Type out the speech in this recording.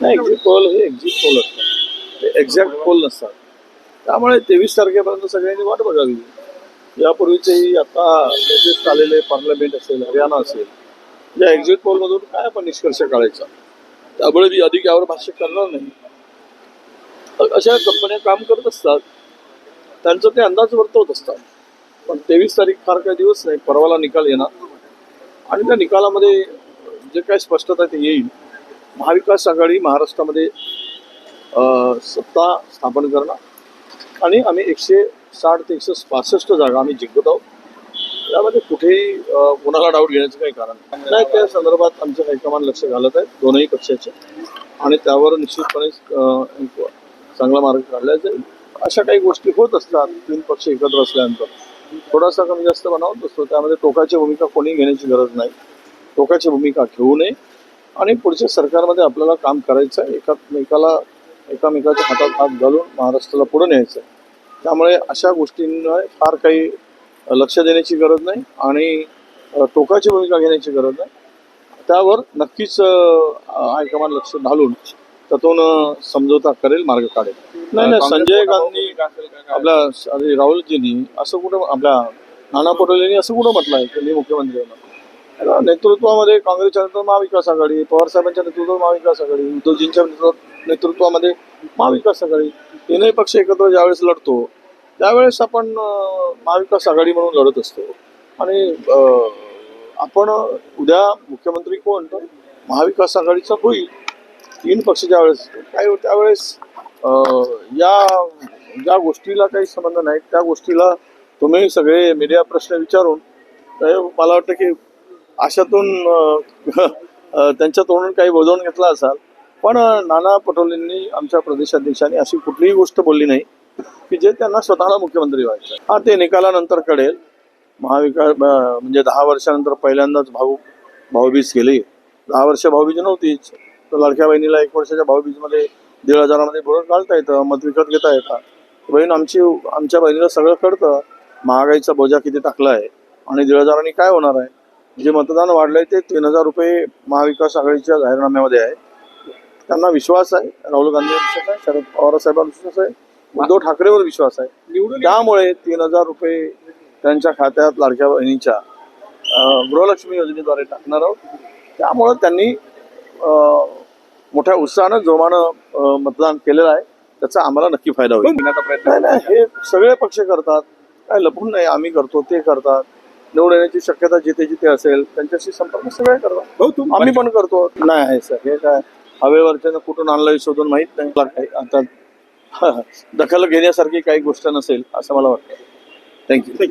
नाही, exit poll हे exit poll असतात, ते एक्झॅक्ट पोल नसतात. त्यामुळे 23 तारखेपर्यंत सगळ्यांनी वाट बघावी. यापूर्वीचेही आता लेटेस्ट आलेले पार्लमेंट असेल, हरियाणा असेल, या एक्झिट पोलमधून काय आपण निष्कर्ष काढायचा, त्यामुळे मी अधिक यावर भाष्य करणार नाही. अशा कंपन्या काम करत असतात, त्यांचं ते अंदाज वर्तवत असतात. पण 23 तारीख फार काही दिवस नाही, परवाला निकाल येणार आणि त्या निकालामध्ये जे काही स्पष्टता ते येईल. महाविकास आघाडी महाराष्ट्रामध्ये सत्ता स्थापन करणं आणि आम्ही 160 ते 165 जागा आम्ही जिंकत आहोत. त्यामध्ये कुठेही कोणाला डाऊट घेण्याचं काही कारण नाही. त्या संदर्भात आमचे हायकमांड लक्ष घालत आहेत दोनही पक्षाचे, आणि त्यावर निश्चितपणे चांगला मार्ग काढला जाईल. अशा काही गोष्टी होत असतात तीन पक्ष एकत्र असल्यानंतर, थोडासा कमी जास्त बनावत असतो. त्यामध्ये टोकाची भूमिका कोणी घेण्याची गरज नाही. टोकाची भूमिका घेऊ नये आणि पुढच्या सरकारमध्ये आपल्याला काम करायचं आहे. एकामेकाच्या हातात हात घालून महाराष्ट्राला पुढे न्यायचं आहे. त्यामुळे अशा गोष्टींना फार काही लक्ष देण्याची गरज नाही आणि टोकाची भूमिका घेण्याची गरज नाही. त्यावर नक्कीच हायकमांड लक्ष घालून त्यातून समझोता करेल, मार्ग काढेल. नाही, संजय गांधी आपल्या राहुलजींनी असं कुठं, आपल्या नाना पटोलेंनी असं कुठं म्हटलं आहे की मी मुख्यमंत्री होणार. नेतृत्वामध्ये काँग्रेसच्या नंतर महाविकास आघाडी, पवार साहेबांच्या नेतृत्वात महाविकास आघाडी, उद्धवजींच्या नेतृत्वामध्ये महाविकास आघाडी, तीनही पक्ष एकत्र ज्यावेळेस लढतो त्यावेळेस आपण महाविकास आघाडी म्हणून लढत असतो. आणि आपण उद्या मुख्यमंत्री कोण, तर महाविकास आघाडीचा होईल. तीन पक्ष ज्यावेळेस काय त्यावेळेस ज्या गोष्टीला काही संबंध नाही त्या गोष्टीला तुम्ही सगळे मीडिया प्रश्न विचारून मला वाटतं की अशातून त्यांच्या तोंडून काही बोलवून घेतला असाल. पण नाना पटोलेंनी, आमच्या प्रदेशाध्यक्षांनी अशी कुठलीही गोष्ट बोलली नाही की जे त्यांना स्वतःला मुख्यमंत्री व्हायचं. हा, ते निकालानंतर कळेल. महाविकास म्हणजे 10 वर्षानंतर पहिल्यांदाच भाऊबीज केली. 10 वर्ष भाऊबीज नव्हतीच. तर लाडक्या बहिणीला 1 वर्षाच्या भाऊबीजमध्ये 1,500 बोरं घालता येतं, मत विकत घेता येतात. बहीण आमच्या बहिणीला सगळं कळतं. महागाईचा बोजा किती टाकला आहे आणि 1,500 काय होणार आहे. जे मतदान वाढलंय ते 3,000 रुपये महाविकास आघाडीच्या जाहीरनाम्यामध्ये आहे. त्यांना विश्वास आहे, राहुल गांधीवर विश्वास आहे, शरद पवार साहेबांवर विश्वास आहे, उद्धव ठाकरेवर विश्वास आहे. त्यामुळे 3,000 रुपये त्यांच्या खात्यात लाडक्या बहिणीच्या गृहलक्ष्मी योजनेद्वारे टाकणार आहोत. त्यामुळं त्यांनी मोठ्या उत्साहानं जोमानं मतदान केलेलं आहे. त्याचा आम्हाला नक्की फायदा होईल. नाही, हे सगळे पक्ष करतात, काय लपून नाही. आम्ही करतो, ते करतात. निवडून येण्याची शक्यता जिथे जिथे असेल त्यांच्याशी संपर्क सगळे करतात. आम्ही पण करतो. नाही आहे सर, हे काय हवेवरच्यानं कुठून आणलं शोधून माहीत नाही. काही आता दखल घेण्यासारखी काही गोष्ट नसेल असं मला वाटतं. थँक्यू.